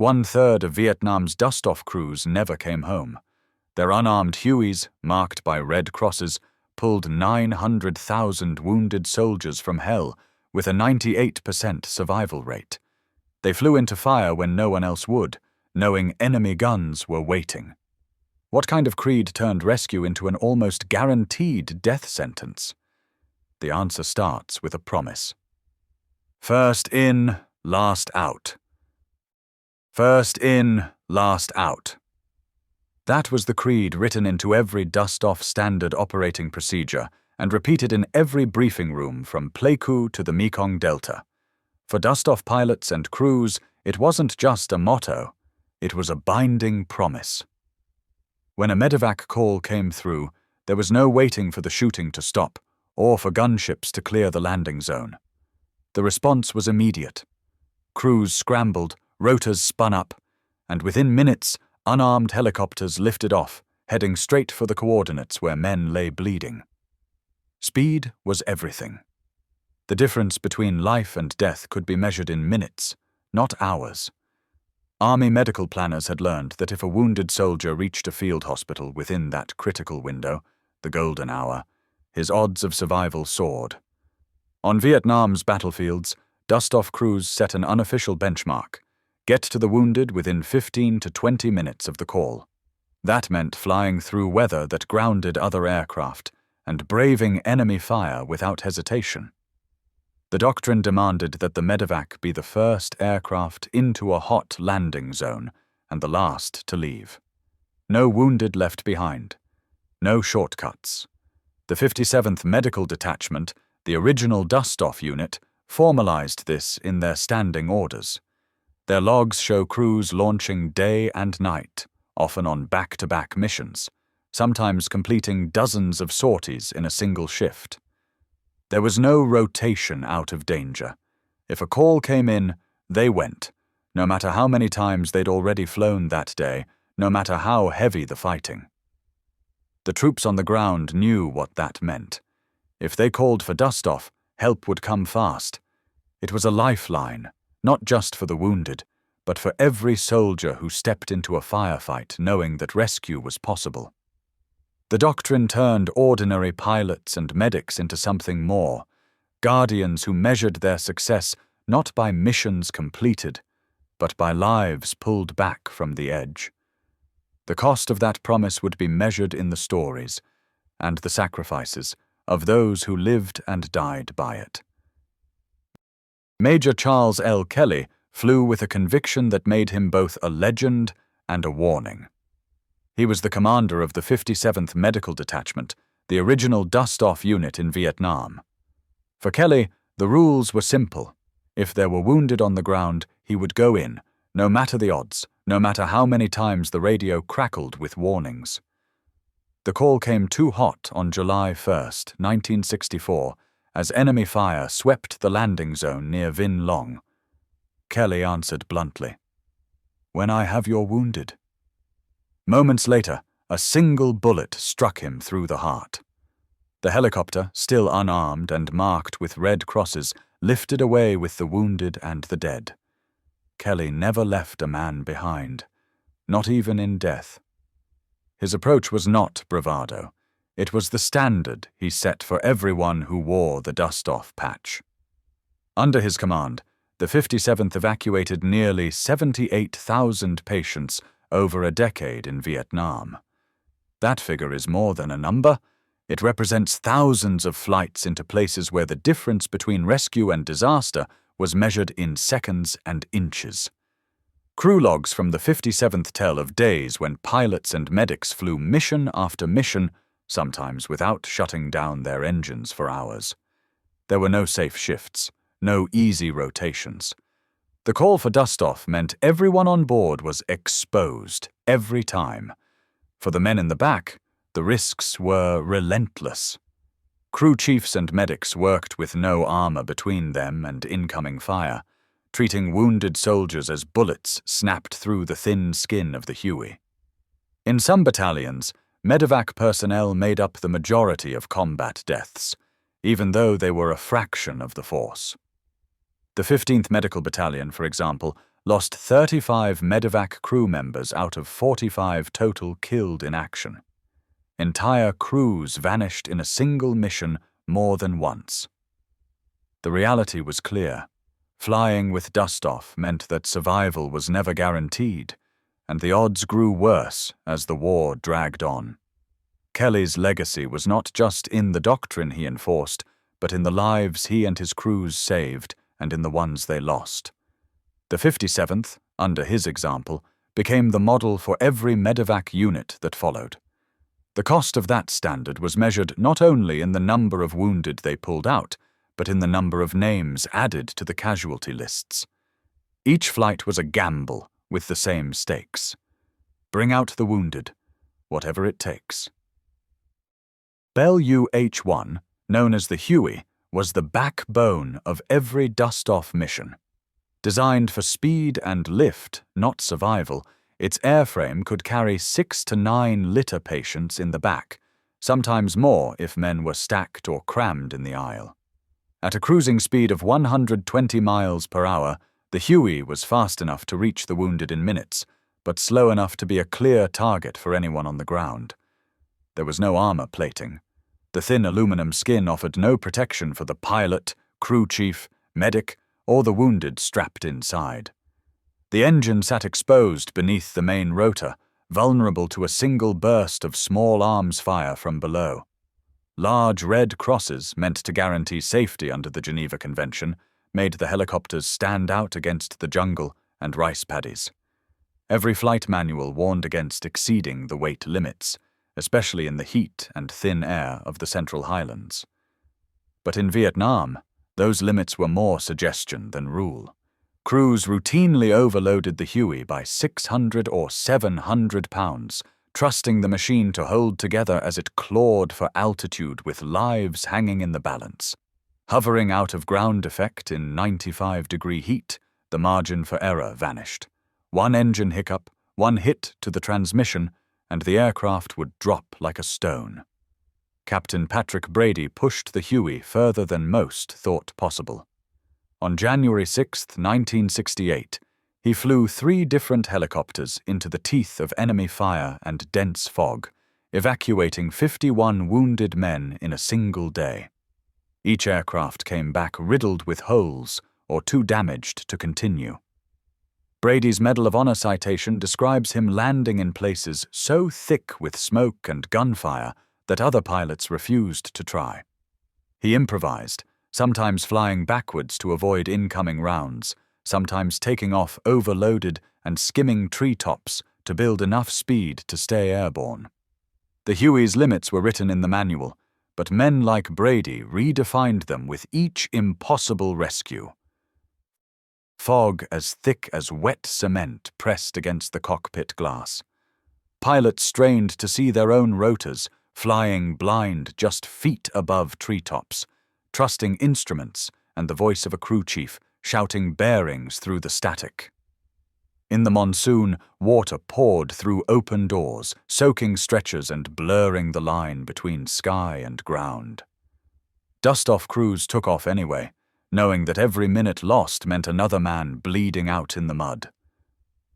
1/3 of Vietnam's Dustoff crews never came home. Their unarmed Hueys, marked by red crosses, pulled 900,000 wounded soldiers from hell with a 98% survival rate. They flew into fire when no one else would, knowing enemy guns were waiting. What kind of creed turned rescue into an almost guaranteed death sentence? The answer starts with a promise. First in, last out. First in, last out. That was the creed written into every Dustoff standard operating procedure and repeated in every briefing room from Pleiku to the Mekong Delta. For Dustoff pilots and crews, it wasn't just a motto, it was a binding promise. When a MedEvac call came through, there was no waiting for the shooting to stop or for gunships to clear the landing zone. The response was immediate. Crews scrambled, rotors spun up, and within minutes, unarmed helicopters lifted off, heading straight for the coordinates where men lay bleeding. Speed was everything. The difference between life and death could be measured in minutes, not hours. Army medical planners had learned that if a wounded soldier reached a field hospital within that critical window, the golden hour, his odds of survival soared. On Vietnam's battlefields, Dustoff crews set an unofficial benchmark: get to the wounded within 15 to 20 minutes of the call. That meant flying through weather that grounded other aircraft and braving enemy fire without hesitation. The doctrine demanded that the MedEvac be the first aircraft into a hot landing zone and the last to leave. No wounded left behind. No shortcuts. The 57th Medical Detachment, the original Dustoff unit, formalized this in their standing orders. Their logs show crews launching day and night, often on back-to-back missions, sometimes completing dozens of sorties in a single shift. There was no rotation out of danger. If a call came in, they went, no matter how many times they'd already flown that day, no matter how heavy the fighting. The troops on the ground knew what that meant. If they called for Dustoff, help would come fast. It was a lifeline, not just for the wounded, but for every soldier who stepped into a firefight knowing that rescue was possible. The doctrine turned ordinary pilots and medics into something more, guardians who measured their success not by missions completed, but by lives pulled back from the edge. The cost of that promise would be measured in the stories and the sacrifices of those who lived and died by it. Major Charles L. Kelly flew with a conviction that made him both a legend and a warning. He was the commander of the 57th Medical Detachment, the original Dustoff unit in Vietnam. For Kelly, the rules were simple. If there were wounded on the ground, he would go in, no matter the odds, no matter how many times the radio crackled with warnings. The call came too hot on July 1st, 1964, as enemy fire swept the landing zone near Vinh Long. Kelly answered bluntly, "When I have your wounded." Moments later, a single bullet struck him through the heart. The helicopter, still unarmed and marked with red crosses, lifted away with the wounded and the dead. Kelly never left a man behind, not even in death. His approach was not bravado. It was the standard he set for everyone who wore the Dustoff patch. Under his command, the 57th evacuated nearly 78,000 patients over a decade in Vietnam. That figure is more than a number. It represents thousands of flights into places where the difference between rescue and disaster was measured in seconds and inches. Crew logs from the 57th tell of days when pilots and medics flew mission after mission, sometimes without shutting down their engines for hours. There were no safe shifts, no easy rotations. The call for Dustoff meant everyone on board was exposed every time. For the men in the back, the risks were relentless. Crew chiefs and medics worked with no armor between them and incoming fire, treating wounded soldiers as bullets snapped through the thin skin of the Huey. In some battalions, MedEvac personnel made up the majority of combat deaths, even though they were a fraction of the force. The 15th Medical Battalion, for example, lost 35 MedEvac crew members out of 45 total killed in action. Entire crews vanished in a single mission more than once. The reality was clear. Flying with Dustoff meant that survival was never guaranteed, and the odds grew worse as the war dragged on. Kelly's legacy was not just in the doctrine he enforced, but in the lives he and his crews saved and in the ones they lost. The 57th, under his example, became the model for every MedEvac unit that followed. The cost of that standard was measured not only in the number of wounded they pulled out, but in the number of names added to the casualty lists. Each flight was a gamble with the same stakes. Bring out the wounded, whatever it takes. Bell UH-1, known as the Huey, was the backbone of every Dustoff mission. Designed for speed and lift, not survival, its airframe could carry 6 to 9 litter patients in the back, sometimes more if men were stacked or crammed in the aisle. At a cruising speed of 120 miles per hour, the Huey was fast enough to reach the wounded in minutes, but slow enough to be a clear target for anyone on the ground. There was no armor plating. The thin aluminum skin offered no protection for the pilot, crew chief, medic, or the wounded strapped inside. The engine sat exposed beneath the main rotor, vulnerable to a single burst of small arms fire from below. Large red crosses, meant to guarantee safety under the Geneva Convention, made the helicopters stand out against the jungle and rice paddies. Every flight manual warned against exceeding the weight limits, especially in the heat and thin air of the Central Highlands. But in Vietnam, those limits were more suggestion than rule. Crews routinely overloaded the Huey by 600 or 700 pounds, trusting the machine to hold together as it clawed for altitude with lives hanging in the balance. Hovering out of ground effect in 95-degree heat, the margin for error vanished. One engine hiccup, one hit to the transmission, and the aircraft would drop like a stone. Captain Patrick Brady pushed the Huey further than most thought possible. On January 6, 1968, he flew 3 different helicopters into the teeth of enemy fire and dense fog, evacuating 51 wounded men in a single day. Each aircraft came back riddled with holes or too damaged to continue. Brady's Medal of Honor citation describes him landing in places so thick with smoke and gunfire that other pilots refused to try. He improvised, sometimes flying backwards to avoid incoming rounds, sometimes taking off overloaded and skimming treetops to build enough speed to stay airborne. The Huey's limits were written in the manual, but men like Brady redefined them with each impossible rescue. Fog as thick as wet cement pressed against the cockpit glass. Pilots strained to see their own rotors, flying blind just feet above treetops, trusting instruments and the voice of a crew chief shouting bearings through the static. In the monsoon, water poured through open doors, soaking stretchers and blurring the line between sky and ground. Dustoff crews took off anyway, knowing that every minute lost meant another man bleeding out in the mud.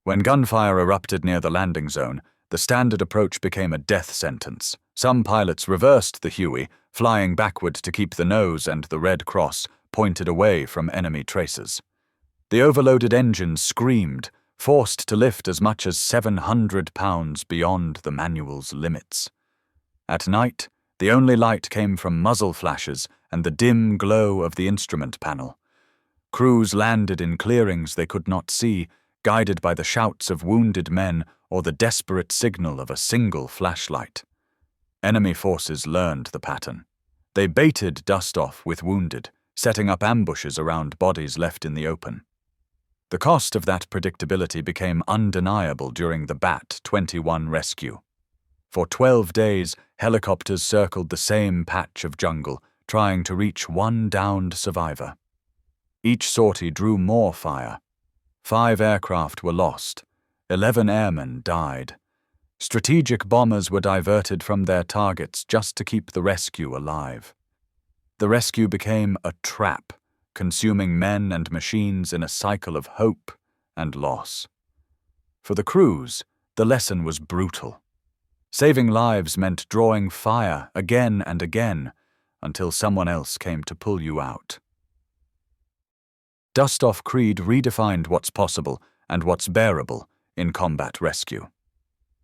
When gunfire erupted near the landing zone, the standard approach became a death sentence. Some pilots reversed the Huey, flying backward to keep the nose and the red cross pointed away from enemy tracers. The overloaded engine screamed, forced to lift as much as 700 pounds beyond the manual's limits. At night, the only light came from muzzle flashes and the dim glow of the instrument panel. Crews landed in clearings they could not see, guided by the shouts of wounded men or the desperate signal of a single flashlight. Enemy forces learned the pattern. They baited Dustoff with wounded, setting up ambushes around bodies left in the open. The cost of that predictability became undeniable during the Bat-21 rescue. For 12 days, helicopters circled the same patch of jungle, trying to reach one downed survivor. Each sortie drew more fire. 5 aircraft were lost. 11 airmen died. Strategic bombers were diverted from their targets just to keep the rescue alive. The rescue became a trap, consuming men and machines in a cycle of hope and loss. For the crews, the lesson was brutal. Saving lives meant drawing fire again and again until someone else came to pull you out. Dustoff Creed redefined what's possible and what's bearable in combat rescue.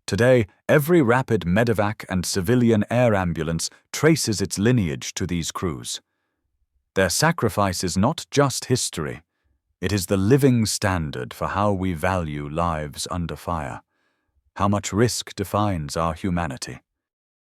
Today, every rapid MedEvac and civilian air ambulance traces its lineage to these crews. Their sacrifice is not just history, it is the living standard for how we value lives under fire, how much risk defines our humanity.